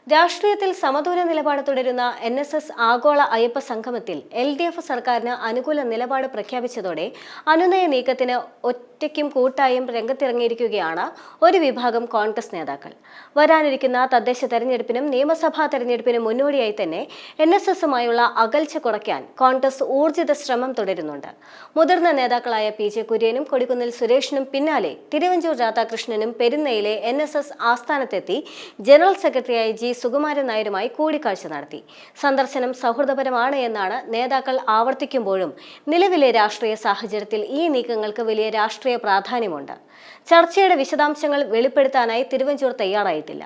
രാഷ്ട്രീയത്തിൽ സമദൂര നിലപാട് തുടരുന്ന NSS ആഗോള അയ്യപ്പ സംഗമത്തിൽ LDF സർക്കാരിന് അനുകൂല നിലപാട് പ്രഖ്യാപിച്ചതോടെ അനുനയ നീക്കത്തിന് ഒറ്റയ്ക്കും കൂട്ടായും രംഗത്തിറങ്ങിയിരിക്കുകയാണ് ഒരു വിഭാഗം കോൺഗ്രസ് നേതാക്കൾ. വരാനിരിക്കുന്ന തദ്ദേശ തെരഞ്ഞെടുപ്പിനും നിയമസഭാ തെരഞ്ഞെടുപ്പിനും മുന്നോടിയായി തന്നെ NSSുമായുള്ള അകൽച്ച കുറയ്ക്കാൻ കോൺഗ്രസ് ഊർജിത ശ്രമം തുടരുന്നുണ്ട്. മുതിർന്ന നേതാക്കളായ PJ കുര്യനും കൊടിക്കുന്നിൽ സുരേഷിനും പിന്നാലെ തിരുവഞ്ചൂർ രാധാകൃഷ്ണനും പെരുന്നയിലെ NSS ആസ്ഥാനത്തെത്തി ജനറൽ സെക്രട്ടറിയായി G. സുകുമാരൻ നായരുമായി കൂടിക്കാഴ്ച നടത്തി. സന്ദർശനം സൗഹൃദപരമാണ് എന്നാണ് നേതാക്കൾ ആവർത്തിക്കുമ്പോഴും നിലവിലെ രാഷ്ട്രീയ സാഹചര്യത്തിൽ ഈ നീക്കങ്ങൾക്ക് വലിയ രാഷ്ട്രീയ പ്രാധാന്യമുണ്ട്. ചർച്ചയുടെ വിശദാംശങ്ങൾ വെളിപ്പെടുത്താനായി തിരുവഞ്ചൂർ തയ്യാറായിട്ടില്ല.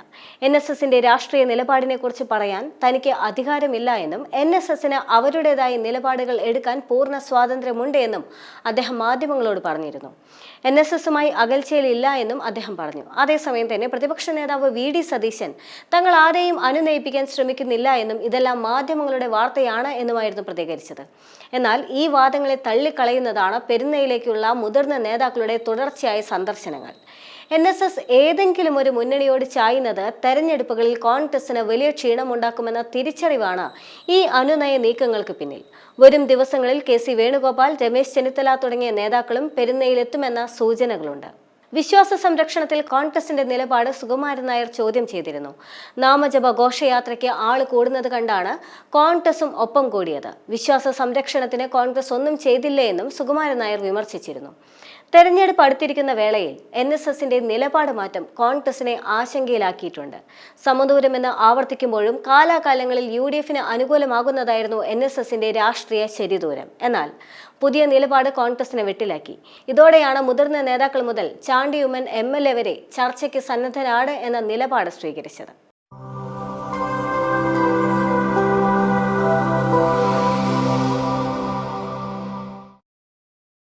NSSന്റെ രാഷ്ട്രീയ നിലപാടിനെ കുറിച്ച് പറയാൻ തനിക്ക് അധികാരമില്ല എന്നും NSSന് അവരുടേതായ നിലപാടുകൾ എടുക്കാൻ പൂർണ്ണ സ്വാതന്ത്ര്യമുണ്ട് എന്നും അദ്ദേഹം മാധ്യമങ്ങളോട് പറഞ്ഞിരുന്നു. NSSുമായി അകൽച്ചയിലില്ല എന്നും അദ്ദേഹം പറഞ്ഞു. അതേസമയം തന്നെ പ്രതിപക്ഷ നേതാവ് VD സതീശൻ തങ്ങൾ ആരെയും അനുനയിപ്പിക്കാൻ ശ്രമിക്കുന്നില്ല എന്നും ഇതെല്ലാം മാധ്യമങ്ങളുടെ വാർത്തയാണ് എന്നുമായിരുന്നു പ്രതികരിച്ചത്. എന്നാൽ ഈ വാദങ്ങളെ തള്ളിക്കളയുന്നതാണ് പെരുന്നയിലേക്കുള്ള മുതിർന്ന നേതാക്കളുടെ തുടർച്ചയായ സന്ദർശനങ്ങൾ. NSS ഏതെങ്കിലും ഒരു മുന്നണിയോട് ചായുന്നത് തെരഞ്ഞെടുപ്പുകളിൽ കോൺഗ്രസിന് വലിയ ക്ഷീണമുണ്ടാക്കുമെന്ന തിരിച്ചറിവാണ് ഈ അനുനയ നീക്കങ്ങൾക്ക് പിന്നിൽ. വരും ദിവസങ്ങളിൽ KC വേണുഗോപാൽ, രമേശ് ചെന്നിത്തല തുടങ്ങിയ നേതാക്കളും പെരുന്നയിലെത്തുമെന്ന സൂചനകളുണ്ട്. വിശ്വാസ സംരക്ഷണത്തിൽ കോൺഗ്രസിന്റെ നിലപാട് സുകുമാരൻ നായർ ചോദ്യം ചെയ്തിരുന്നു. നാമജപ ഘോഷയാത്രയ്ക്ക് ആള് കൂടുന്നത് കണ്ടാണ് കോൺഗ്രസും ഒപ്പം കൂടിയത്. വിശ്വാസ സംരക്ഷണത്തിന് കോൺഗ്രസ് ഒന്നും ചെയ്തില്ലേ എന്നും സുകുമാരൻ നായർ വിമർശിച്ചിരുന്നു. തെരഞ്ഞെടുപ്പ് അടുത്തിരിക്കുന്ന വേളയിൽ NSSന്റെ നിലപാട് മാറ്റം കോൺഗ്രസിനെ ആശങ്കയിലാക്കിയിട്ടുണ്ട്. സമദൂരമെന്ന് ആവർത്തിക്കുമ്പോഴും കാലാകാലങ്ങളിൽ UDFന് അനുകൂലമാകുന്നതായിരുന്നു NSSന്റെ രാഷ്ട്രീയ ശരിദൂരം. എന്നാൽ പുതിയ നിലപാട് കോൺഗ്രസിനെ വെട്ടിലാക്കി. ഇതോടെയാണ് മുതിർന്ന നേതാക്കൾ മുതൽ ചാണ്ടിയുമ്മൻ MLA വരെ ചർച്ചയ്ക്ക് സന്നദ്ധരാണ് എന്ന നിലപാട് സ്വീകരിച്ചത്.